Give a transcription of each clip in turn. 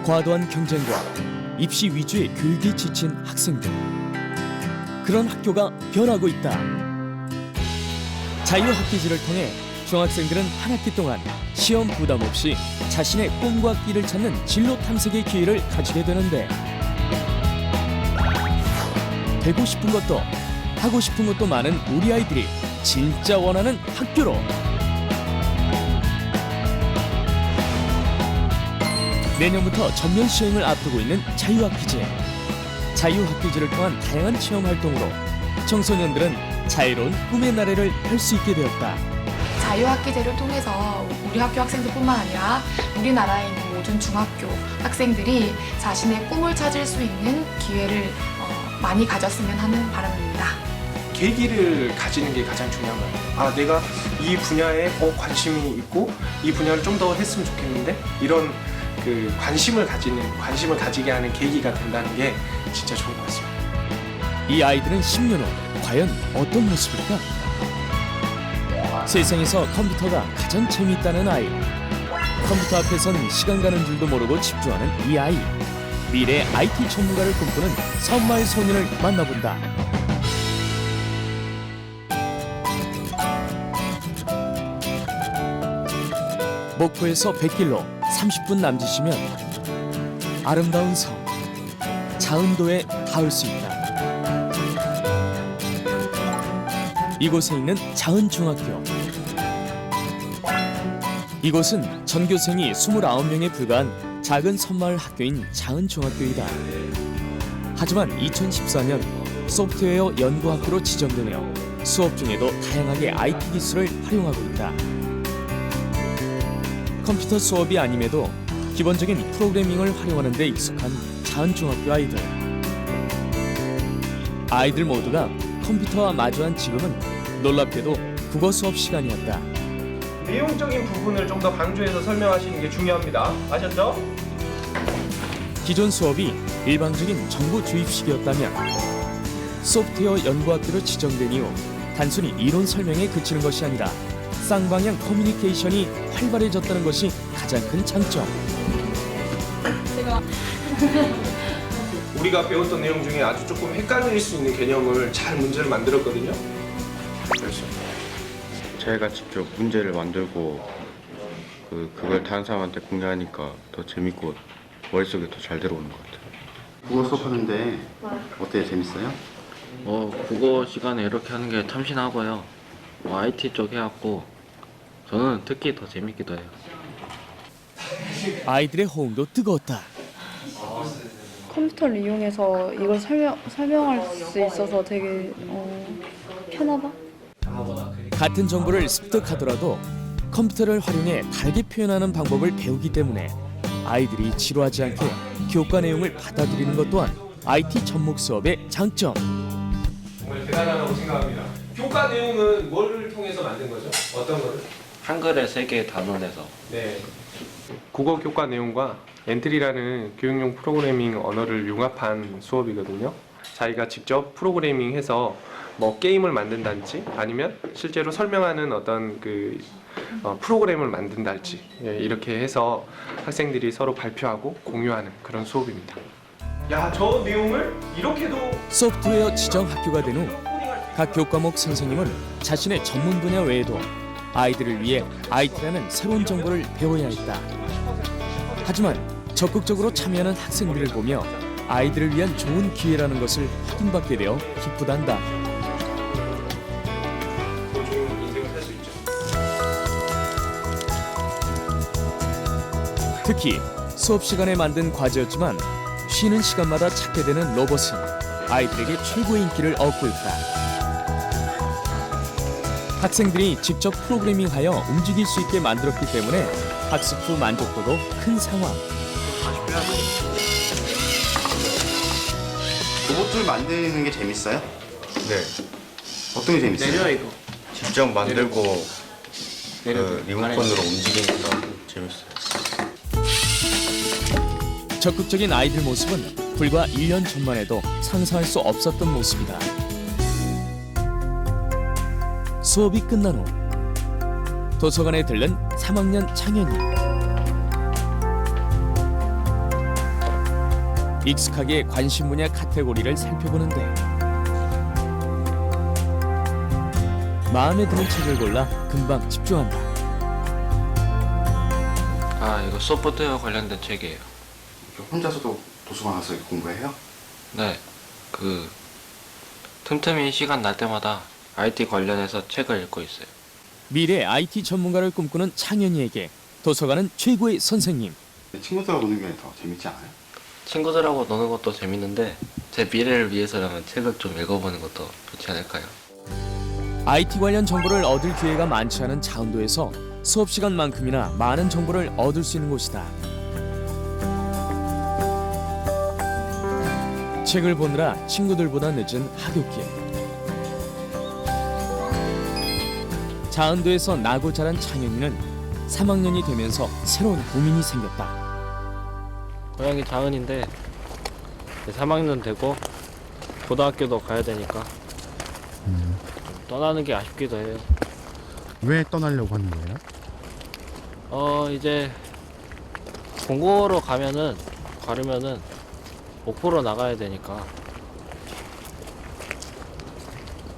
과도한 경쟁과 입시 위주의 교육이 지친 학생들. 그런 학교가 변하고 있다. 자유학기제를 통해 중학생들은 한 학기 동안 시험 부담 없이 자신의 꿈과 끼를 찾는 진로 탐색의 기회를 가지게 되는데, 되고 싶은 것도 하고 싶은 것도 많은 우리 아이들이 진짜 원하는 학교로. 내년부터 전면 시행을 앞두고 있는 자유학기제. 자유학기제를 통한 다양한 체험 활동으로 청소년들은 자유로운 꿈의 나래를 펼 수 있게 되었다. 자유학기제를 통해서 우리 학교 학생들뿐만 아니라 우리나라에 있는 모든 중학교 학생들이 자신의 꿈을 찾을 수 있는 기회를 많이 가졌으면 하는 바람입니다. 계기를 가지는 게 가장 중요한 것 같아요. 아, 내가 이 분야에 관심이 있고 이 분야를 좀 더 했으면 좋겠는데, 이런 그 관심을 가지게 하는 계기가 된다는 게 진짜 좋은 것 같습니다. 이 아이들은 10년 후 과연 어떤 모습일까? 세상에서 컴퓨터가 가장 재미있다는 아이. 컴퓨터 앞에선 시간 가는 줄도 모르고 집중하는 이 아이. 미래 IT 전문가를 꿈꾸는 선마을 소년을 만나본다. 목포에서 백길로 30분 남짓이면 아름다운 섬 자은도에 닿을 수 있다. 이곳에 있는 자은중학교. 이곳은 전교생이 29명에 불과한 작은 섬마을 학교인 자은중학교이다. 하지만 2014년 소프트웨어 연구학교로 지정되며 수업 중에도 다양하게 IT 기술을 활용하고 있다. 컴퓨터 수업이 아님에도 기본적인 프로그래밍을 활용하는 데 익숙한 자은중학교 아이들. 아이들 모두가 컴퓨터와 마주한 지금은 놀랍게도 국어 수업 시간이었다. 내용적인 부분을 좀 더 강조해서 설명하시는 게 중요합니다. 아셨죠? 기존 수업이 일방적인 정보 주입식이었다면 소프트웨어 연구학교로 지정된 이후 단순히 이론 설명에 그치는 것이 아니라 쌍방향 커뮤니케이션이 활발해졌다는 것이 가장 큰 장점. 우리가 배웠던 내용 중에 아주 조금 헷갈릴 수 있는 개념을 잘 문제를 만들었거든요. 그래서 저희가 직접 문제를 만들고 그걸 다른 사람한테 공유하니까 더 재밌고 머릿속에 더 잘 들어오는 것 같아요. 국어 수업하는데 어때요? 재밌어요? 국어 시간에 이렇게 하는 게 참신하고요. IT 쪽 해갖고 저는 특히 더 재밌기도 해요. 아이들의 호응도 뜨거웠다. 컴퓨터를 이용해서 이걸 설명할 수 있어서 되게 편하다? 같은 정보를 습득하더라도 컴퓨터를 활용해 다르게 표현하는 방법을 배우기 때문에 아이들이 지루하지 않게 교과 내용을 받아들이는 것 또한 IT 접목 수업의 장점. 정말 대단하다고 생각합니다. 교과 내용은 뭐를 통해서 만든 거죠? 어떤 거를? 한글의 세계 단원에서 네. 국어 교과 내용과 엔트리라는 교육용 프로그래밍 언어를 융합한 수업이거든요. 자기가 직접 프로그래밍해서 뭐 게임을 만든다든지 아니면 실제로 설명하는 어떤 프로그램을 만든다든지, 이렇게 해서 학생들이 서로 발표하고 공유하는 그런 수업입니다. 야, 저 내용을 이렇게도 소프트웨어 지정 학교가 된 후 각 교과목 선생님은 자신의 전문 분야 외에도 아이들을 위해 IT라는 새로운 정보를 배워야 했다. 하지만 적극적으로 참여하는 학생들을 보며 아이들을 위한 좋은 기회라는 것을 확인받게 되어 기쁘단다. 더 좋은 인생을 살 수 있죠. 특히 수업 시간에 만든 과제였지만 쉬는 시간마다 찾게 되는 로봇은 아이들에게 최고의 인기를 얻고 있다. 학생들이 직접 프로그래밍하여 움직일 수 있게 만들었기 때문에 학습 후 만족도도 큰 상황. 로봇을 만드는 게 재밌어요? 네, 어떤 게 재밌어요? 이거. 직접 만들고 리모컨으로 움직이니까 재밌어요. 적극적인 아이들 모습은 불과 1년 전만 해도 상상할 수 없었던 모습이다. 수업이 끝난 후 도서관에 들른 3학년 창현이. 익숙하게 관심 분야 카테고리를 살펴보는데 마음에 드는 책을 골라 금방 집중한다. 아, 이거 소프트웨어 관련된 책이에요. 혼자서도 도서관 가서 공부해요? 네, 틈틈이 시간 날 때마다 IT 관련해서 책을 읽고 있어요. 미래 IT 전문가를 꿈꾸는 창현이에게 도서관은 최고의 선생님. 친구들하고 노는 게 더 재밌지 않아요? 친구들하고 노는 것도 재밌는데 제 미래를 위해서라면 책을 좀 읽어보는 것도 좋지 않을까요? IT 관련 정보를 얻을 기회가 많지 않은 자운도에서 수업 시간만큼이나 많은 정보를 얻을 수 있는 곳이다. 책을 보느라 친구들보다 늦은 하굣길. 자운도에서 나고 자란 창현이는 3학년이 되면서 새로운 고민이 생겼다. 고향이 자은인데 3학년 되고 고등학교도 가야 되니까 떠나는 게 아쉽기도 해요. 왜 떠나려고 하는 거예요? 이제 공고로 가려면은 목포로 나가야 되니까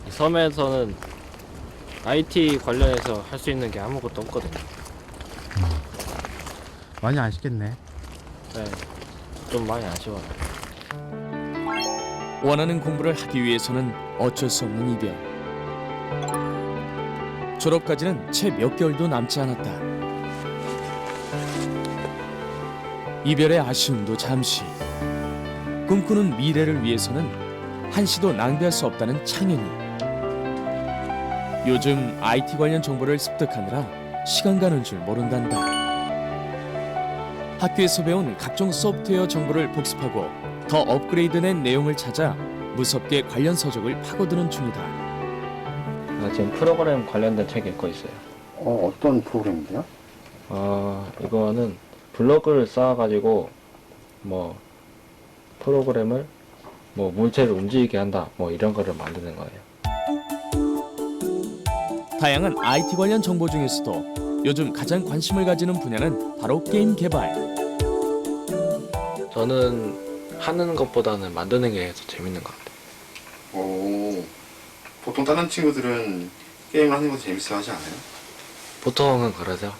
이 섬에서는 IT 관련해서 할 수 있는 게 아무것도 없거든요. 많이 아쉽겠네. 네, 좀 많이 아쉬워요. 원하는 공부를 하기 위해서는 어쩔 수 없는 이별. 졸업까지는 채 몇 개월도 남지 않았다. 이별의 아쉬움도 잠시. 꿈꾸는 미래를 위해서는 한시도 낭비할 수 없다는 창현이. 요즘 IT 관련 정보를 습득하느라 시간 가는 줄 모른단다. 학교에서 배운 각종 소프트웨어 정보를 복습하고 더 업그레이드된 내용을 찾아 무섭게 관련 서적을 파고드는 중이다. 지금 프로그램 관련된 책 읽고 있어요. 어떤 프로그램인데요? 이거는 블록을 쌓아가지고 프로그램을 물체를 움직이게 한다 이런 거를 만드는 거예요. 다양한 IT 관련 정보 중에서도 요즘 가장 관심을 가지는 분야는 바로 게임 개발. 저는 하는 것보다는 만드는 게 더 재밌는 것 같아요. 보통 다른 친구들은 게임을 하는 거 재밌어 하지 않아요? 보통은 그러죠.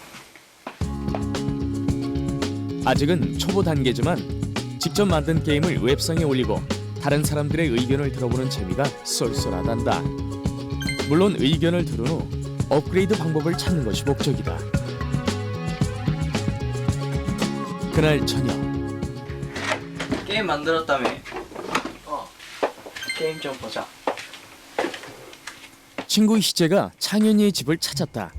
아직은 초보 단계지만 직접 만든 게임을 웹상에 올리고 다른 사람들의 의견을 들어보는 재미가 쏠쏠하단다. 물론 의견을 들은 후 업그레이드 방법을 찾는 것이 목적이다. 그날 저녁 게임 만들었다며. 게임 좀 보자. 친구 희재가 창현이의 집을 찾았다.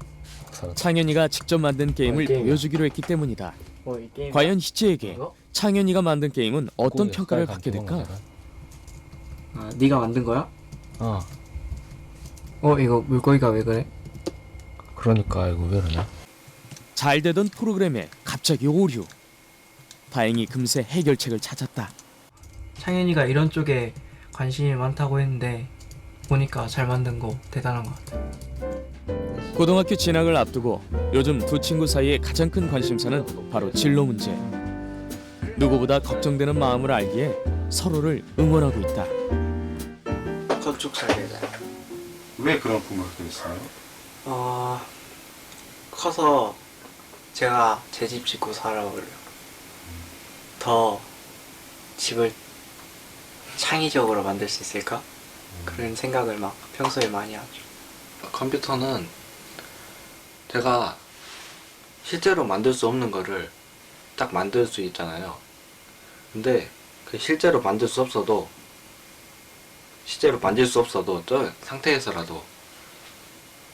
창현이가 직접 만든 게임을 보여주기로 했기 때문이다. 이 게임. 과연 희재에게 이거? 창현이가 만든 게임은 어떤 평가를 받게 될까? 네가 만든 거야? 이거 물고기가 왜 그래? 그러니까 이거 왜 그러냐? 잘 되던 프로그램에 갑자기 오류. 다행히 금세 해결책을 찾았다. 창현이가 이런 쪽에 관심이 많다고 했는데 보니까 잘 만든 거 대단한 것 같아. 고등학교 진학을 앞두고 요즘 두 친구 사이의 가장 큰 관심사는 바로 진로 문제. 누구보다 걱정되는 마음을 알기에 서로를 응원하고 있다. 건축 설계자. 왜 그런 꿈을 꾸셨어요? 커서 제가 제 집 짓고 살아보려고. 더 집을 창의적으로 만들 수 있을까? 그런 생각을 막 평소에 많이 하죠. 컴퓨터는 제가 실제로 만들 수 없는 거를 딱 만들 수 있잖아요. 근데 그 실제로 만들 수 없어도 저 상태에서라도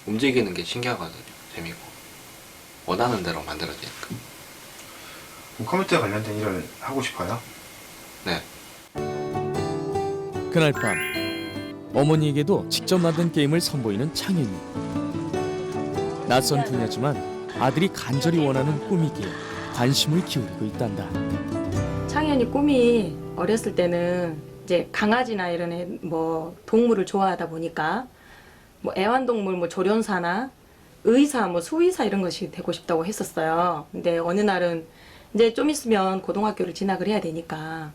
움직이는 게 신기하거든요. 재미고 원하는 대로 만들어지니까. 컴퓨터에 관련된 일을 하고 싶어요? 네. 그날 밤 어머니에게도 직접 만든 게임을 선보이는 창현이. 낯선 분야지만 아들이 간절히 원하는 꿈이기에 관심을 기울이고 있단다. 창현이 꿈이 어렸을 때는 이제 강아지나 이런 동물을 좋아하다 보니까 애완동물 조련사나 의사 수의사 이런 것이 되고 싶다고 했었어요. 근데 어느 날은 이제 좀 있으면 고등학교를 진학을 해야 되니까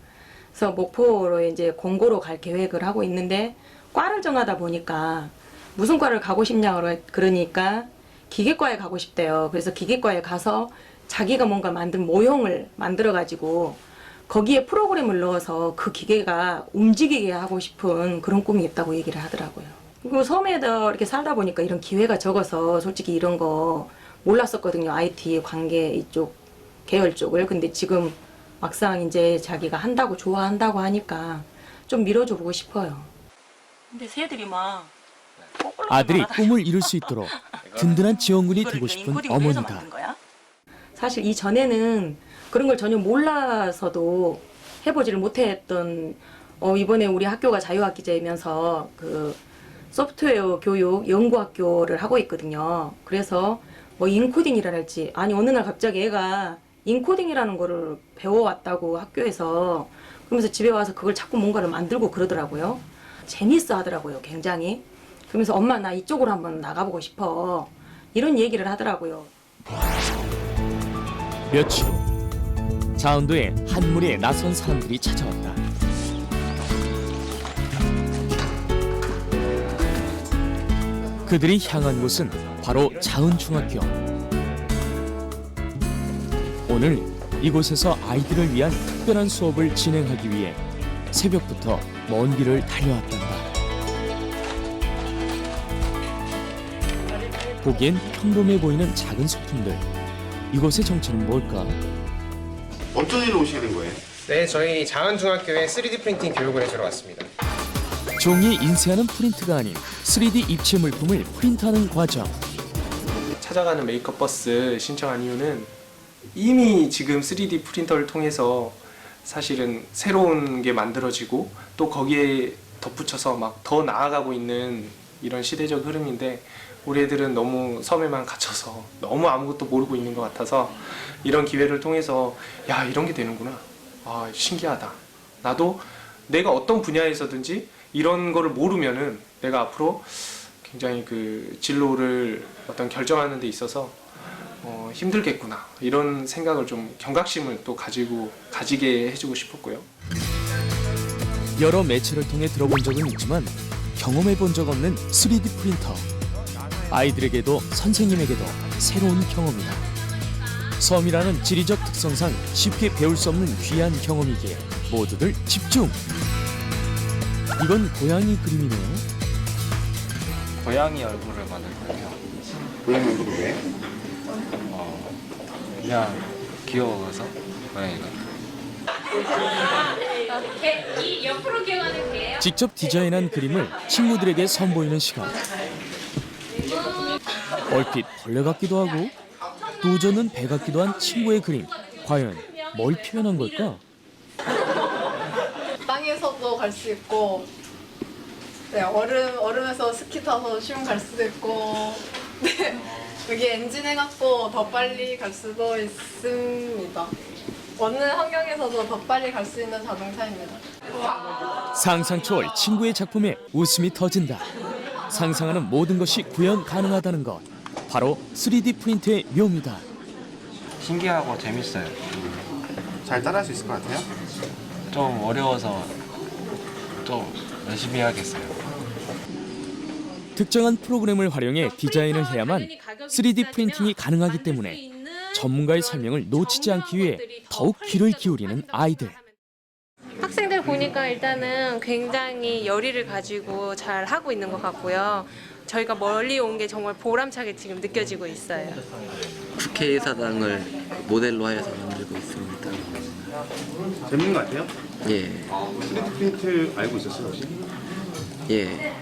그래서 목포로 이제 공고로 갈 계획을 하고 있는데 과를 정하다 보니까 무슨 과를 가고 싶냐고 그러니까 기계과에 가고 싶대요. 그래서 기계과에 가서 자기가 뭔가 만든 모형을 만들어 가지고 거기에 프로그램을 넣어서 그 기계가 움직이게 하고 싶은 그런 꿈이 있다고 얘기를 하더라고요. 그리고 섬에서 이렇게 살다 보니까 이런 기회가 적어서 솔직히 이런 거 몰랐었거든요. IT 관계 이쪽 계열 쪽을. 근데 지금 막상 이제 자기가 한다고 좋아한다고 하니까 좀 밀어줘 보고 싶어요. 근데 새들이 막 아들이 꿈을 이룰 수 있도록 든든한 지원군이 되고 싶은 어머니다. 사실 이전에는 그런 걸 전혀 몰라서도 해보지를 못했던 이번에 우리 학교가 자유학기제이면서 그 소프트웨어 교육 연구학교를 하고 있거든요. 그래서 뭐 인코딩이랄지 아니 어느 날 갑자기 애가 인코딩이라는 거를 배워왔다고 학교에서 그러면서 집에 와서 그걸 자꾸 뭔가를 만들고 그러더라고요. 재밌어 하더라고요, 굉장히. 그러면서 엄마 나 이쪽으로 한번 나가보고 싶어 이런 얘기를 하더라고요. 며칠 후 자운도에 한 무리의 낯선 사람들이 찾아왔다. 그들이 향한 곳은 바로 자은중학교. 오늘 이곳에서 아이들을 위한 특별한 수업을 진행하기 위해 새벽부터 먼 길을 달려왔단다. 보기엔 평범해 보이는 작은 소품들. 이곳의 정체는 뭘까? 어쩐 일로 오시게 된 거예요? 네, 저희 자은중학교에 3D 프린팅 교육을 해주러 왔습니다. 종이에 인쇄하는 프린트가 아닌 3D 입체 물품을 프린트하는 과정. 찾아가는 메이크업 버스 신청한 이유는 이미 지금 3D 프린터를 통해서 사실은 새로운 게 만들어지고 또 거기에 덧붙여서 막 더 나아가고 있는 이런 시대적 흐름인데 우리 애들은 너무 섬에만 갇혀서 너무 아무것도 모르고 있는 것 같아서 이런 기회를 통해서 야 이런 게 되는구나, 아 신기하다, 나도 내가 어떤 분야에서든지 이런 거를 모르면은 내가 앞으로 굉장히 그 진로를 어떤 결정하는 데 있어서 힘들겠구나, 이런 생각을 좀 경각심을 또 가지게 해주고 싶었고요. 여러 매체를 통해 들어본 적은 있지만 경험해 본 적 없는 3D 프린터. 아이들에게도 선생님에게도 새로운 경험이다. 섬이라는 지리적 특성상 쉽게 배울 수 없는 귀한 경험이기에 모두들 집중! 이건 고양이 그림이네요. 고양이 얼굴을 만들 거예요. 고양이 얼굴을 왜? 그냥 귀여워서 고양이가. 직접 디자인한 그림을 친구들에게 선보이는 시간. 얼핏 벌레 같기도 하고 또 저는 배 같기도 한 친구의 그림. 과연 뭘 표현한 걸까? 땅에서도 갈 수 있고, 네, 얼음에서 스키 타서 쉬운 갈 수도 있고, 네, 여기 엔진 해갖고 더 빨리 갈 수도 있습니다. 어느 환경에서도 더 빨리 갈 수 있는 자동차입니다. 상상 초월 친구의 작품에 웃음이 터진다. 상상하는 모든 것이 구현 가능하다는 것. 바로 3D 프린트의 묘미다. 신기하고 재밌어요. 잘 따라할 수 있을 것 같아요? 좀 어려워서 좀 열심히 해야겠어요. 특정한 프로그램을 활용해 디자인을 해야만 3D 프린팅이 가능하기 때문에 전문가의 설명을 놓치지 않기 위해 더욱 귀를 기울이는 아이들. 학생들 보니까 일단은 굉장히 열의를 가지고 잘 하고 있는 것 같고요. 저희가 멀리 온 게 정말 보람차게 지금 느껴지고 있어요. 국회의사당을 모델로 하여서 만들고 있습니다. 재밌는 것 같아요? 예. 3D 프린트 알고 있었어요 혹시? 예.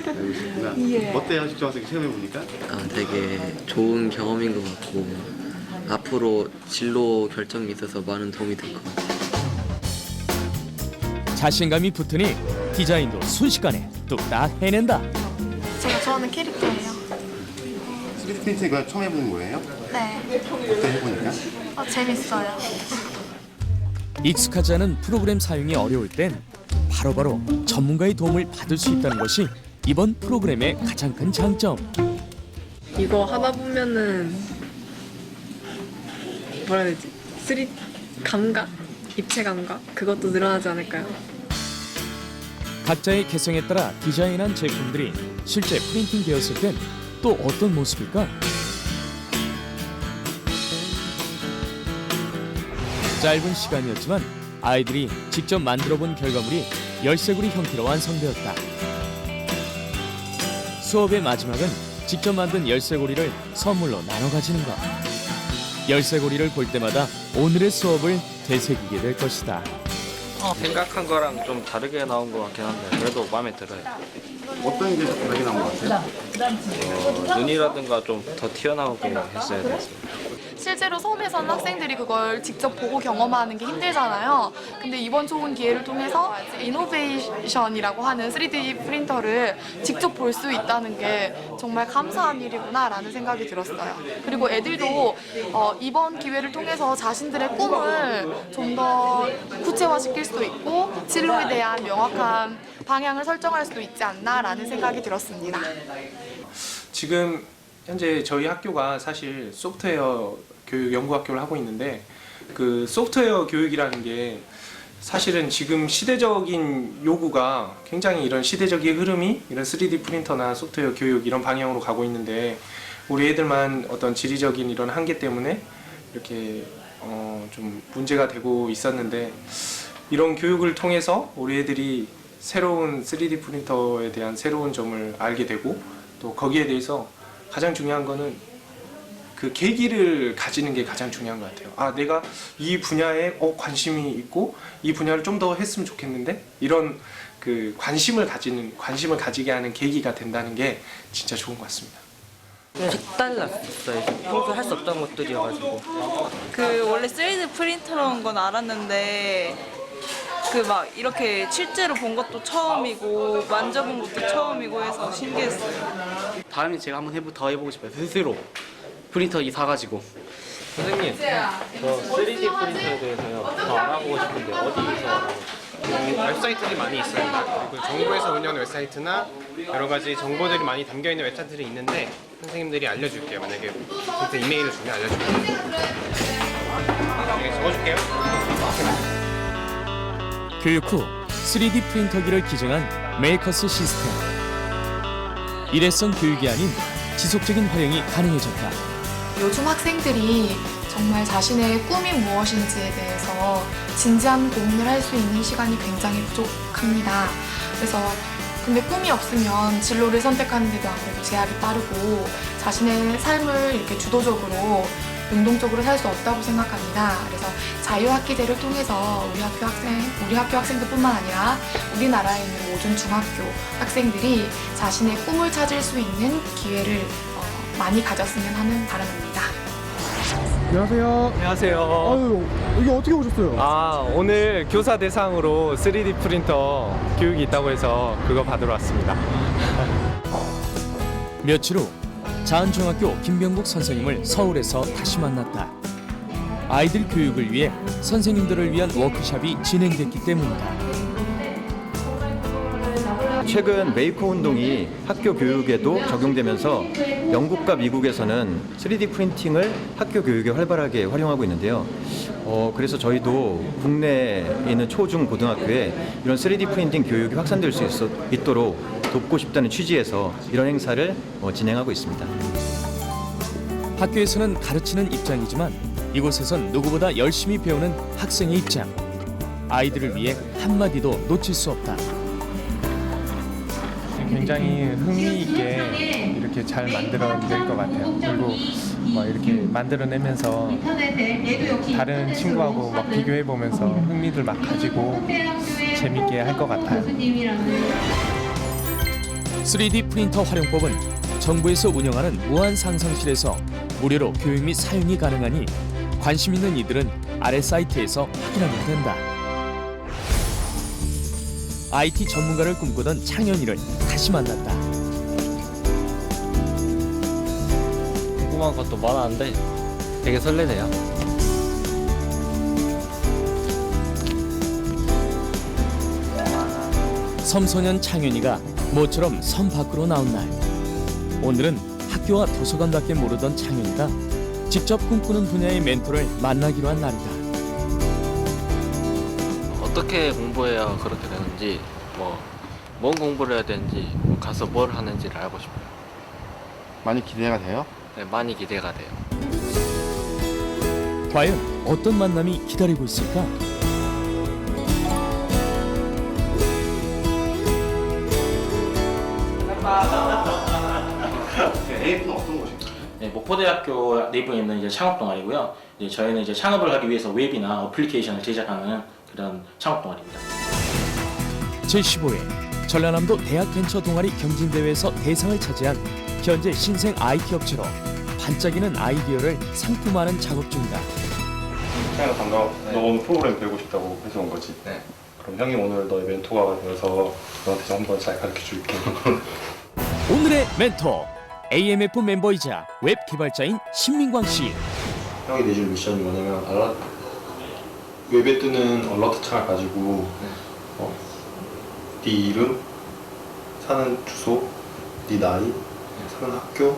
알고 있었구나. 예. 어때요? 직접 와서 체험해보니까? 되게 좋은 경험인 것 같고 앞으로 진로 결정에 있어서 많은 도움이 될 것 같아요. 자신감이 붙으니 디자인도 순식간에 뚝딱 해낸다. 제가 좋아하는 캐릭터예요. 3D 프린트 이거 처음 해보는 거예요? 네. 어때 해보니까? 재밌어요. 익숙하지 않은 프로그램 사용이 어려울 땐 바로바로 전문가의 도움을 받을 수 있다는 것이 이번 프로그램의 가장 큰 장점. 이거 하다 보면은 뭐라 해야 되지? 감각? 입체 감각 그것도 늘어나지 않을까요? 각자의 개성에 따라 디자인한 제품들이 실제 프린팅 되었을 땐 또 어떤 모습일까? 짧은 시간이었지만 아이들이 직접 만들어 본 결과물이 열쇠고리 형태로 완성되었다. 수업의 마지막은 직접 만든 열쇠고리를 선물로 나눠 가지는 것. 열쇠고리를 볼 때마다 오늘의 수업을 되새기게 될 것이다. 생각한 거랑 좀 다르게 나온 것 같긴 한데 그래도 마음에 들어요. 어떤 게 다르게 나온 것 같아요? 눈이라든가 좀 더 튀어나오게 했어야 됐어요. 실제로 섬에서는 학생들이 그걸 직접 보고 경험하는 게 힘들잖아요. 근데 이번 좋은 기회를 통해서 이노베이션이라고 하는 3D 프린터를 직접 볼 수 있다는 게 정말 감사한 일이구나라는 생각이 들었어요. 그리고 애들도 이번 기회를 통해서 자신들의 꿈을 좀 더 구체화시킬 수도 있고 진로에 대한 명확한 방향을 설정할 수도 있지 않나라는 생각이 들었습니다. 지금 현재 저희 학교가 사실 소프트웨어 교육 연구학교를 하고 있는데 그 소프트웨어 교육이라는 게 사실은 지금 시대적인 요구가 굉장히 이런 시대적인 흐름이 이런 3D 프린터나 소프트웨어 교육 이런 방향으로 가고 있는데 우리 애들만 어떤 지리적인 이런 한계 때문에 이렇게 좀 문제가 되고 있었는데 이런 교육을 통해서 우리 애들이 새로운 3D 프린터에 대한 새로운 점을 알게 되고 또 거기에 대해서 가장 중요한 거는 그 계기를 가지는 게 가장 중요한 것 같아요. 아, 내가 이 분야에 관심이 있고 이 분야를 좀 더 했으면 좋겠는데 이런 그 관심을 가지게 하는 계기가 된다는 게 진짜 좋은 것 같습니다. 색달랐어요. 평소 할 수 없던 것들이어가지고. 그 원래 3D 프린터라는 건 알았는데 그 막 이렇게 실제로 본 것도 처음이고 만져본 것도 처음이고 해서 신기했어요. 다음에 제가 한번 더 해보고 싶어요. 스스로 프린터 사가지고. 선생님, 저 3D 프린터에 대해서요 더 알아보고 싶은데 어디서 알아보고 싶어요? 웹사이트들이 많이 있어요. 그리고 정부에서 운영하는 웹사이트나 여러 가지 정보들이 많이 담겨 있는 웹사이트들이 있는데 선생님들이 알려줄게요. 만약에 진짜 이메일을 주면 알려줄게요. 네, 적어줄게요. 교육 후 3D 프린터기를 기증한 메이커스 시스템. 일회성 교육이 아닌 지속적인 활용이 가능해졌다. 요즘 학생들이 정말 자신의 꿈이 무엇인지에 대해서 진지한 고민을 할 수 있는 시간이 굉장히 부족합니다. 그래서 근데 꿈이 없으면 진로를 선택하는 데도 아무래도 제약이 빠르고 자신의 삶을 이렇게 주도적으로 능동적으로 살 수 없다고 생각합니다. 그래서 자유학기제를 통해서 우리 학교 학생들뿐만 아니라 우리나라에 있는 모든 중학교 학생들이 자신의 꿈을 찾을 수 있는 기회를 많이 가졌으면 하는 바람입니다. 안녕하세요. 안녕하세요. 아유, 여기 어떻게 오셨어요? 아, 오늘 교사 대상으로 3D 프린터 교육이 있다고 해서 그거 받으러 왔습니다. 며칠 후 자안중학교 김병국 선생님을 서울에서 다시 만났다. 아이들 교육을 위해 선생님들을 위한 워크숍이 진행됐기 때문이다. 최근 메이커 운동이 학교 교육에도 적용되면서 영국과 미국에서는 3D 프린팅을 학교 교육에 활발하게 활용하고 있는데요. 그래서 저희도 국내에 있는 초중 고등학교에 이런 3D 프린팅 교육이 확산될 수 있도록 돕고 싶다는 취지에서 이런 행사를 진행하고 있습니다. 학교에서는 가르치는 입장이지만 이곳에선 누구보다 열심히 배우는 학생의 입장. 아이들을 위해 한마디도 놓칠 수 없다. 굉장히 흥미있게 이렇게 잘 만들어낼 것 같아요. 그리고 막 이렇게 만들어내면서 다른 친구하고 막 비교해보면서 흥미를 막 가지고 재밌게 할 것 같아요. 3D 프린터 활용법은 정부에서 운영하는 무한상상실에서 무료로 교육 및 사용이 가능하니 관심 있는 이들은 아래 사이트에서 확인하면 된다. IT 전문가를 꿈꾸던 창현이를 다시 만났다. 궁금한 것도 많았는데 되게 설레네요. 섬소년 창현이가 모처럼 섬 밖으로 나온 날. 오늘은 학교와 도서관밖에 모르던 창현이가 직접 꿈꾸는 분야의 멘토를 만나기로 한 날이다. 어떻게 공부해야 그렇게 되는지, 뭔 공부를 해야 되는지, 가서 뭘 하는지를 알고 싶어요. 많이 기대가 돼요? 네, 많이 기대가 돼요. 과연 어떤 만남이 기다리고 있을까? AF는 어떤 곳인가요? 네, 목포대학교 내부에 있는 이제 창업 동아리고요. 이제 저희는 이제 창업을 하기 위해서 웹이나 어플리케이션을 제작하는 그런 창업 동아리입니다. 제15회 전라남도 대학벤처 동아리 경진대회에서 대상을 차지한 현재 신생 IT 업체로 반짝이는 아이디어를 상품화하는 작업 중이다. 태양아 반가워. 너 오늘 프로그램 배우고 싶다고 해서 온 거지? 네. 그럼 형이 오늘 너의 멘토가 되어서 너한테 좀 한번 잘 가르쳐 줄게. 오늘의 멘토 AMF 멤버이자 웹 개발자인 신민광 씨. 형이 내줄 미션이 뭐냐면 웹에 뜨는 얼러트 창을 가지고 네 이름, 사는 주소, 네 나이, 사는 학교,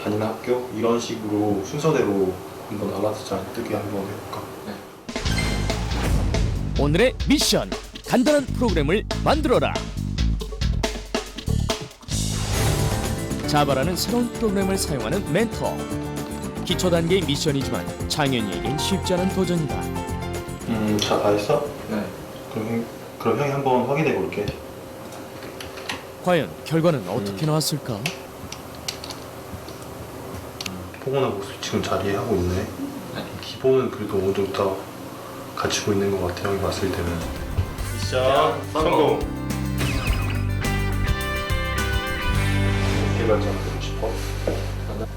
다니는 학교 이런 식으로 순서대로 한번 얼러트 창 뜨게 한번 해볼까? 오늘의 미션 간단한 프로그램을 만들어라. 자바라는 새로운 프로그램을 사용하는 멘토. 기초 단계의 미션이지만 창현이에겐 쉽지 않은 도전이다. 다 했어? 네. 그럼 형이 한번 확인해 볼게. 과연 결과는 어떻게 나왔을까? 포근하고 지금 자리에 하고 있네. 기본은 그래도 어느 정도 다 갖추고 있는 것 같아. 형이 봤을 때는. 미션 성공. 개발자 되고 싶어?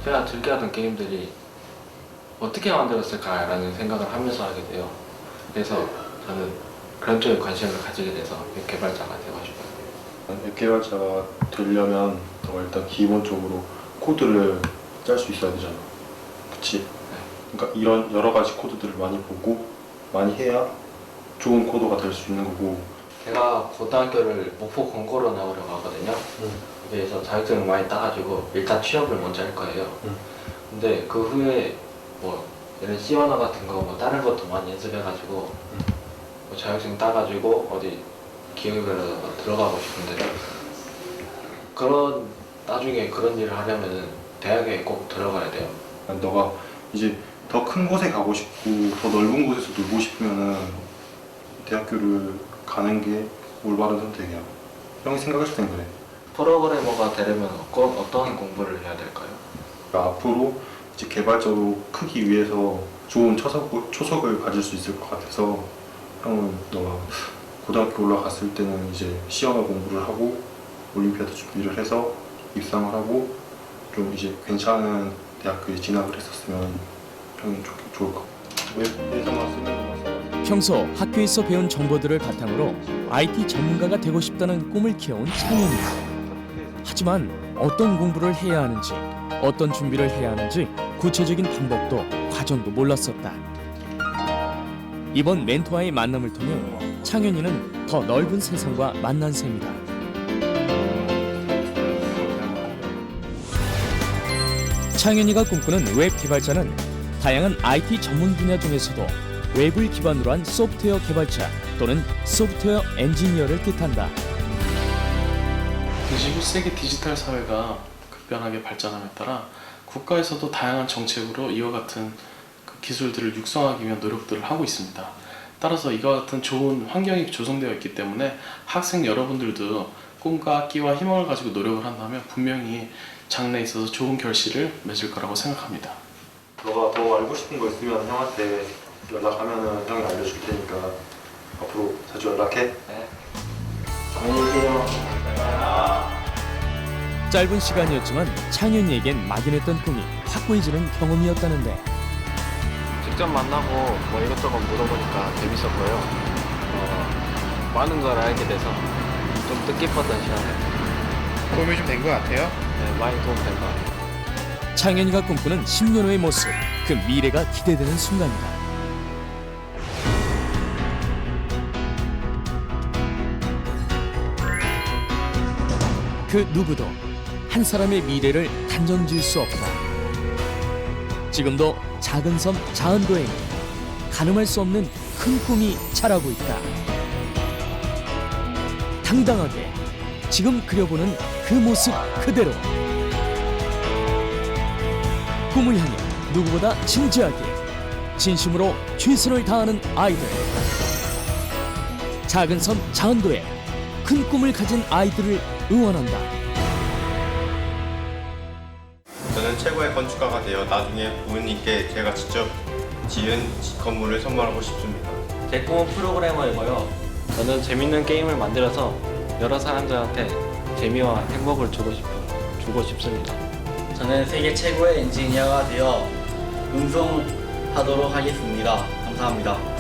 제가 즐겨하던 게임들이 어떻게 만들었을까라는 생각을 하면서 하게 돼요. 그래서 저는 그런 쪽에 관심을 가지게 돼서 웹 개발자가 되고 싶어요. 웹 개발자가 되려면 너가 일단 기본적으로 코드를 짤 수 있어야 되잖아. 그치? 그러니까 이런 여러 가지 코드들을 많이 보고 많이 해야 좋은 코드가 될 수 있는 거고. 제가 고등학교를 목포 공고로 나오려고 하거든요. 그래서 자격증을 많이 따가지고 일단 취업을 먼저 할 거예요. 근데 그 후에 이런 C 언어 같은 거 다른 것도 많이 연습해가지고 자격증 따가지고 어디 기업에 들어가고 싶은데 나중에 그런 일을 하려면은 대학에 꼭 들어가야 돼요. 너가 이제 더 큰 곳에 가고 싶고 더 넓은 곳에서 놀고 싶으면은 대학교를 가는 게 올바른 선택이야. 형이 생각했을 땐 그래. 프로그래머가 되려면 어떤 공부를 해야 될까요? 그러니까 앞으로 이제 개발자로 크기 위해서 좋은 초석을 가질 수 있을 것 같아서 형은 너가 고등학교 올라갔을 때는 이제 C 언어 공부를 하고 올림피아드 준비를 해서 입상을 하고 좀 이제 괜찮은 대학교에 진학을 했었으면 형이 좋을 것 같아. 웹에서만 쓰는 것만 써. 평소 학교에서 배운 정보들을 바탕으로 IT 전문가가 되고 싶다는 꿈을 키워온 창현이. 하지만 어떤 공부를 해야 하는지, 어떤 준비를 해야 하는지 구체적인 방법도 과정도 몰랐었다. 이번 멘토와의 만남을 통해 창현이는 더 넓은 세상과 만난 셈이다. 창현이가 꿈꾸는 웹 개발자는 다양한 IT 전문 분야 중에서도 웹을 기반으로 한 소프트웨어 개발자 또는 소프트웨어 엔지니어를 뜻한다. 21세기 디지털 사회가 급변하게 발전함에 따라 국가에서도 다양한 정책으로 이와 같은 기술들을 육성하기 위한 노력들을 하고 있습니다. 따라서 이와 같은 좋은 환경이 조성되어 있기 때문에 학생 여러분들도 꿈과 끼와 희망을 가지고 노력을 한다면 분명히 장래에 있어서 좋은 결실을 맺을 거라고 생각합니다. 너가 더 알고 싶은 거 있으면 형한테 연락하면은 형이 알려줄 테니까 앞으로 자주 연락해. 네. 안녕히 계세요. 짧은 시간이었지만 창현이에겐 막연했던 꿈이 확고해지는 경험이었다는데. 직접 만나고 이것저것 물어보니까 재밌었고요. 많은 걸 알게 돼서 좀 뜻깊었던 시간이었어요. 도움이 좀 된 것 같아요? 네, 많이 도움 된 것 같아요. 창현이가 꿈꾸는 10년 후의 모습, 그 미래가 기대되는 순간이다. 그 누구도 한 사람의 미래를 단정 지을 수 없다. 지금도 작은 섬 자은도에는 가늠할 수 없는 큰 큰 꿈이 자라고 있다. 당당하게 지금 그려보는 그 모습 그대로 꿈을 향해 누구보다 진지하게 진심으로 최선을 다하는 아이들. 작은 섬 자안도에 큰 꿈을 가진 아이들을 응원한다. 저는 최고의 건축가가 되어 나중에 부모님께 제가 직접 지은 건물을 선물하고 싶습니다. 제 꿈은 프로그래머이고요. 저는 재밌는 게임을 만들어서 여러 사람들한테 재미와 행복을 주고 싶습니다. 저는 세계 최고의 엔지니어가 되어 운송하도록 하겠습니다. 감사합니다.